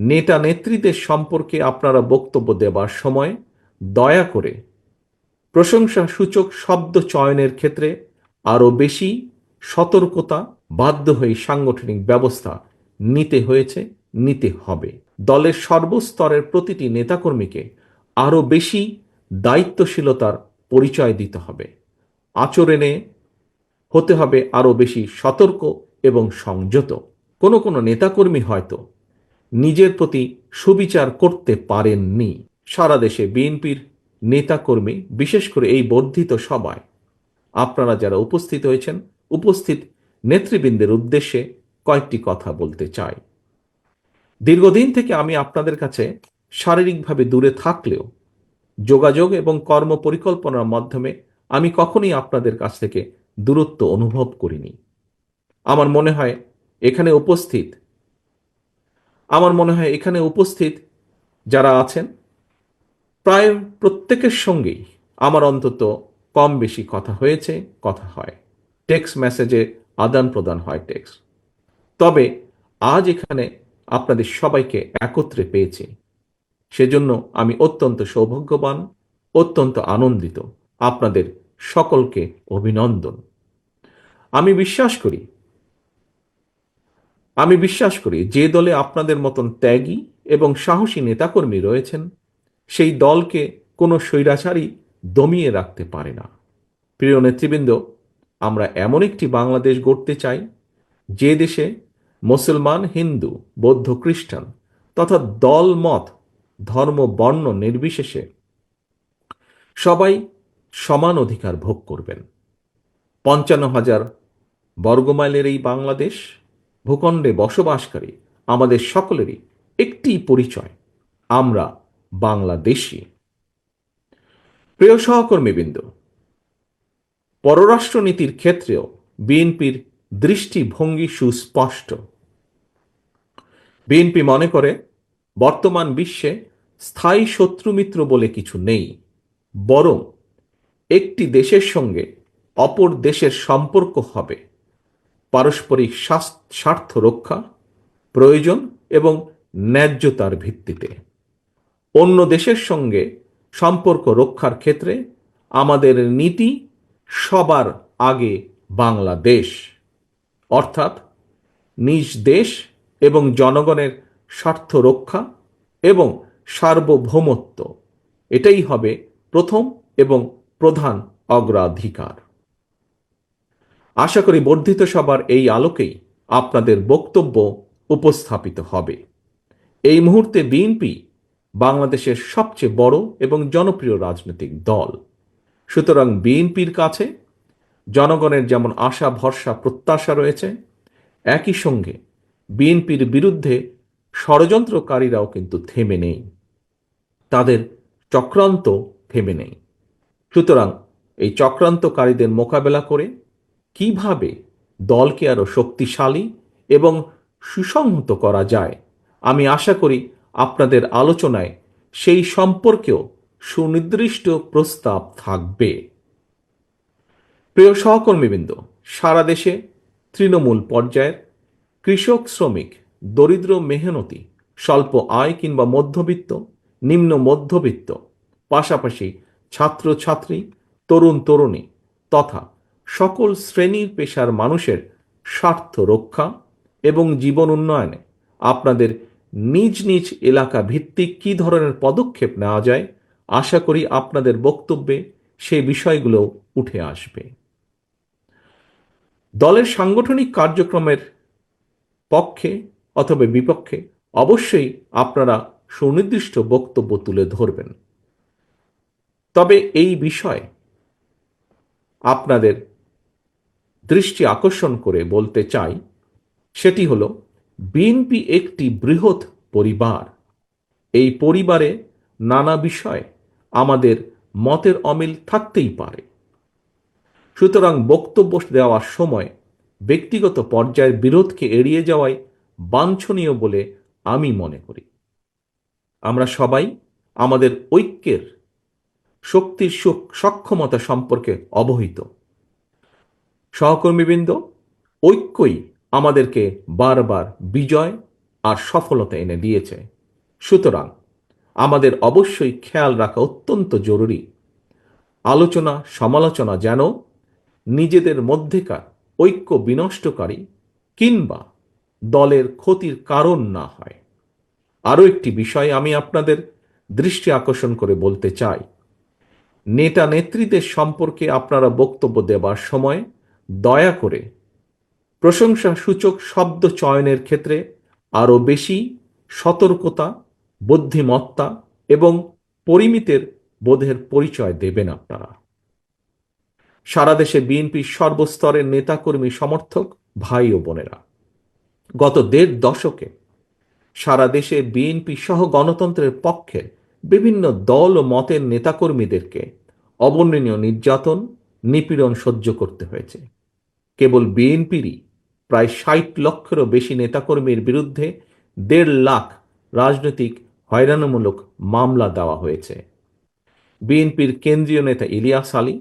নেতা নেত্রীদের সম্পর্কে আপনারা বক্তব্য দেবার সময় দয়া করে প্রশংসাসূচক শব্দ চয়নের ক্ষেত্রে আরও বেশি সতর্কতা বাধ্য হয়ে সাংগঠনিক ব্যবস্থা নিতে হবে। দলের সর্বস্তরের প্রতিটি নেতাকর্মীকে আরও বেশি দায়িত্বশীলতার পরিচয় দিতে হবে। আচরণে হতে হবে আরও বেশি সতর্ক এবং সংযত। কোনো নেতাকর্মী হয়তো নিজের প্রতি সুবিচার করতে পারেননি। সারা দেশে বিএনপির নেতাকর্মী, বিশেষ করে এই বর্ধিত সভায় আপনারা যারা উপস্থিত হয়েছেন, উপস্থিত নেতৃবৃন্দের উদ্দেশ্যে কয়েকটি কথা বলতে চাই। দীর্ঘদিন থেকে আমি আপনাদের কাছে শারীরিকভাবে দূরে থাকলেও যোগাযোগ এবং কর্ম পরিকল্পনার মাধ্যমে আমি কখনোই আপনাদের কাছ থেকে দূরত্ব অনুভব করিনি। আমার মনে হয় এখানে উপস্থিত যারা আছেন প্রায় প্রত্যেকের সঙ্গেই আমার অন্তত কম বেশি কথা হয়েছে, কথা হয়, টেক্সট মেসেজে আদান প্রদান হয় টেক্সট। তবে আজ এখানে আপনাদের সবাইকে একত্রে পেয়েছি, সেজন্য আমি অত্যন্ত সৌভাগ্যবান, অত্যন্ত আনন্দিত। আপনাদের সকলকে অভিনন্দন। আমি বিশ্বাস করি যে দলে আপনাদের মতন ত্যাগী এবং সাহসী নেতাকর্মী রয়েছেন, সেই দলকে কোনো স্বৈরাচারী দমিয়ে রাখতে পারে না। প্রিয় নেতৃবৃন্দ, আমরা এমন একটি বাংলাদেশ গড়তে চাই যে দেশে মুসলমান, হিন্দু, বৌদ্ধ, খ্রিস্টান তথা দল, মত, ধর্ম, বর্ণ নির্বিশেষে সবাই সমান অধিকার ভোগ করবেন। ৫৫,০০০ বর্গমাইলের এই বাংলাদেশ ভূখণ্ডে বসবাসকারী আমাদের সকলেরই একটি পরিচয়, আমরা বাংলাদেশী। প্রিয় সহকর্মীবৃন্দ, পররাষ্ট্রনীতির ক্ষেত্রেও বিএনপির দৃষ্টিভঙ্গি সুস্পষ্ট। বিএনপি মনে করে বর্তমান বিশ্বে স্থায়ী শত্রুমিত্র বলে কিছু নেই, বরং একটি দেশের সঙ্গে অপর দেশের সম্পর্ক হবে পারস্পরিক স্বার্থ রক্ষা, প্রয়োজন এবং ন্যায্যতার ভিত্তিতে। অন্য দেশের সঙ্গে সম্পর্ক রক্ষার ক্ষেত্রে আমাদের নীতি সবার আগে বাংলাদেশ, অর্থাৎ নিজ দেশ এবং জনগণের স্বার্থ রক্ষা এবং সার্বভৌমত্ব, এটাই হবে প্রথম এবং প্রধান অগ্রাধিকার। আশা করি বর্ধিত সভার এই আলোকেই আপনাদের বক্তব্য উপস্থাপিত হবে। এই মুহূর্তে বিএনপি বাংলাদেশের সবচেয়ে বড় এবং জনপ্রিয় রাজনৈতিক দল। সুতরাং বিএনপির কাছে জনগণের যেমন আশা, ভরসা, প্রত্যাশা রয়েছে, একই সঙ্গে বিএনপির বিরুদ্ধে ষড়যন্ত্রকারীরাও কিন্তু থেমে নেই, তাদের চক্রান্ত থেমে নেই। সুতরাং এই চক্রান্তকারীদের মোকাবেলা করে কিভাবে দলকে আরো শক্তিশালী এবং সুসংহত করা যায়, আমি আশা করি আপনাদের আলোচনায় সেই সম্পর্কেও সুনির্দিষ্ট প্রস্তাব থাকবে। প্রিয় সহকর্মীবৃন্দ, সারা দেশে তৃণমূল পর্যায়ের কৃষক, শ্রমিক, দরিদ্র, মেহনতি, স্বল্প আয় কিংবা মধ্যবিত্ত, নিম্ন মধ্যবিত্ত, পাশাপাশি ছাত্রছাত্রী, তরুণ তরুণী তথা সকল শ্রেণীর পেশার মানুষের স্বার্থ রক্ষা এবং জীবন উন্নয়নে আপনাদের নিজ নিজ এলাকা ভিত্তিক কী ধরনের পদক্ষেপ নেওয়া যায়, আশা করি আপনাদের বক্তব্যে সেই বিষয়গুলো উঠে আসবে। দলের সাংগঠনিক কার্যক্রমের পক্ষে অথবা বিপক্ষে অবশ্যই আপনারা সুনির্দিষ্ট বক্তব্য তুলে ধরবেন। তবে এই বিষয়ে আপনাদের দৃষ্টি আকর্ষণ করে বলতে চাই, সেটি হলো বিএনপি একটি বৃহৎ পরিবার। এই পরিবারে নানা বিষয়ে আমাদের মতের অমিল থাকতেই পারে। সুতরাং বক্তব্য দেওয়ার সময় ব্যক্তিগত পর্যায়ের বিরোধকে এড়িয়ে যাওয়াই বাঞ্ছনীয় বলে আমি মনে করি। আমরা সবাই আমাদের ঐক্যের শক্তির সক্ষমতা সম্পর্কে অবহিত। সহকর্মীবৃন্দ, ঐক্যই আমাদেরকে বারবার বিজয় আর সফলতা এনে দিয়েছে। সুতরাং আমাদের অবশ্যই খেয়াল রাখা অত্যন্ত জরুরি, আলোচনা সমালোচনা যেন নিজেদের মধ্যেকার ঐক্য বিনষ্টকারী কিংবা দলের ক্ষতির কারণ না হয়। আরও একটি বিষয় আমি আপনাদের দৃষ্টি আকর্ষণ করে বলতে চাই, নেতা নেত্রীদের সম্পর্কে আপনারা বক্তব্য দেবার সময় দয়া করে প্রশংসাসূচক শব্দ চয়নের ক্ষেত্রে আরও বেশি সতর্কতা, বুদ্ধিমত্তা এবং পরিমিতের বোধের পরিচয় দেবেন আপনারা। সারা দেশে বিএনপির সর্বস্তরের নেতাকর্মী সমর্থক ভাই ও বোনেরা, গত ১.৫ দশকে সারা দেশে বিএনপি সহ গণতন্ত্রের পক্ষের বিভিন্ন দল ও মতের নেতাকর্মীদেরকে অবর্ণনীয় নির্যাতন, নিপীড়ন সহ্য করতে হয়েছে। কেবল বিএনপিরই প্রায় ৬০ লক্ষেরও বেশি নেতাকর্মীর বিরুদ্ধে ১.৫ লাখ রাজনৈতিক হয়রানিমূলক মামলা দেওয়া হয়েছে। বিএনপির কেন্দ্রীয় নেতা ইলিয়াস আলী,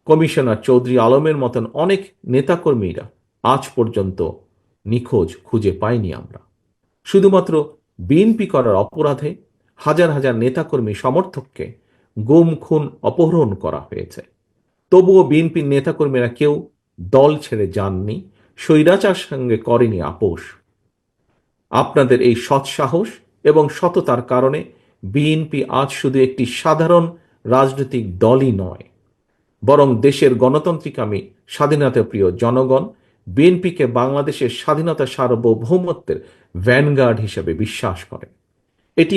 কমিশনার চৌধুরী আলমের মতন অনেক নেতাকর্মীরা আজ পর্যন্ত নিখোঁজ, খুঁজে পাইনি আমরা। শুধুমাত্র বিএনপি করার অপরাধে হাজার হাজার নেতাকর্মী সমর্থককে গুম, খুন, অপহরণ করা হয়েছে। তবুও বিএনপির নেতাকর্মীরা কেউ দল ছেড়ে যাননি, স্বৈরাচার সঙ্গে করেনি আপোষ। আপনাদের এই সৎসাহস এবং সততার কারণে বিএনপি আজ শুধু একটি সাধারণ রাজনৈতিক দলই নয়, বরং দেশের গণতান্ত্রিকামী স্বাধীনতাপ্রিয় জনগণ বিএনপিকে বাংলাদেশের স্বাধীনতা সার্বভৌমত্বের ভ্যানগার্ড হিসেবে বিশ্বাস করে। এটি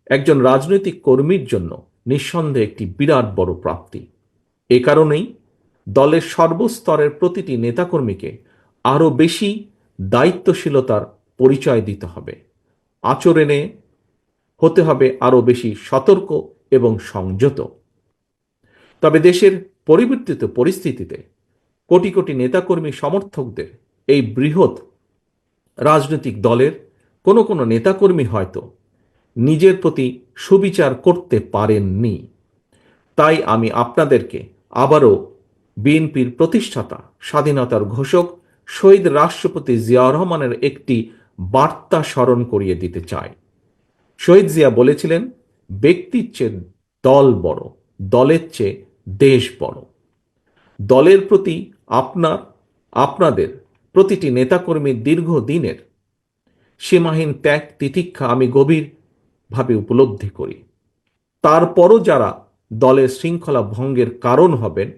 একজন রাজনৈতিক কর্মীর জন্য নিঃসন্দেহে একটি বিরাট বড় প্রাপ্তি। এ কারণেই দলের সর্বস্তরের প্রতিটি নেতাকর্মীকে আরও বেশি দায়িত্বশীলতার পরিচয় দিতে হবে, আচরণে হতে হবে আরও বেশি সতর্ক এবং সংযত। তবে দেশের পরিবর্তিত পরিস্থিতিতে কোটি কোটি নেতাকর্মী সমর্থকদের এই বৃহৎ রাজনৈতিক দলের কোনো কোনো নেতাকর্মী হয়তো নিজের প্রতি সুবিচার করতে পারেননি। তাই আমি আপনাদেরকে আবারও বিএনপির প্রতিষ্ঠাতা, স্বাধীনতার ঘোষক শহীদ রাষ্ট্রপতি জিয়াউর রহমানের একটি বার্তা স্মরণ করিয়ে দিতে চাই। শহীদ জিয়া বলেছিলেন, ব্যক্তির চেয়ে দল বড়, দলের চেয়ে দেশ বড়। দলের প্রতি আপনাদের প্রতিটি নেতাকর্মীর দীর্ঘদিনের সীমাহীন ত্যাগ তিতিক্ষা আমি গভীরভাবে উপলব্ধি করি। তারপরও যারা দলের শৃঙ্খলা ভঙ্গের কারণ হবেন,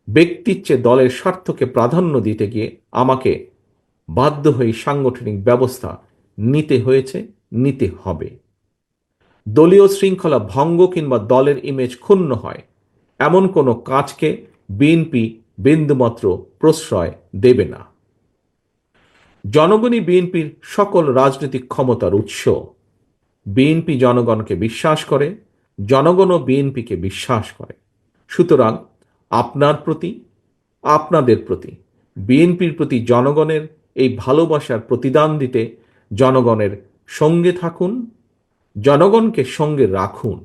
ব্যক্তির চেয়ে দলের স্বার্থকে প্রাধান্য দিতে গিয়ে আমাকে বাধ্য হয়ে সাংগঠনিক ব্যবস্থা নিতে হয়েছে, নিতে হবে। দলীয় শৃঙ্খলা ভঙ্গ কিংবা দলের ইমেজ ক্ষুণ্ণ হয় এমন কোনো কাজকে বিএনপি বিন্দুমাত্র প্রশ্রয় দেবে না। জনগণই বিএনপির সকল রাজনৈতিক ক্ষমতার উৎস। বিএনপি জনগণকে বিশ্বাস করে, জনগণও বিএনপিকে বিশ্বাস করে। সুতরাং আপনাদের প্রতি, বিএনপির প্রতি জনগণের এই ভালোবাসার প্রতিদান দিতে জনগণের সঙ্গে থাকুন, জনগণকে সঙ্গে রাখুন।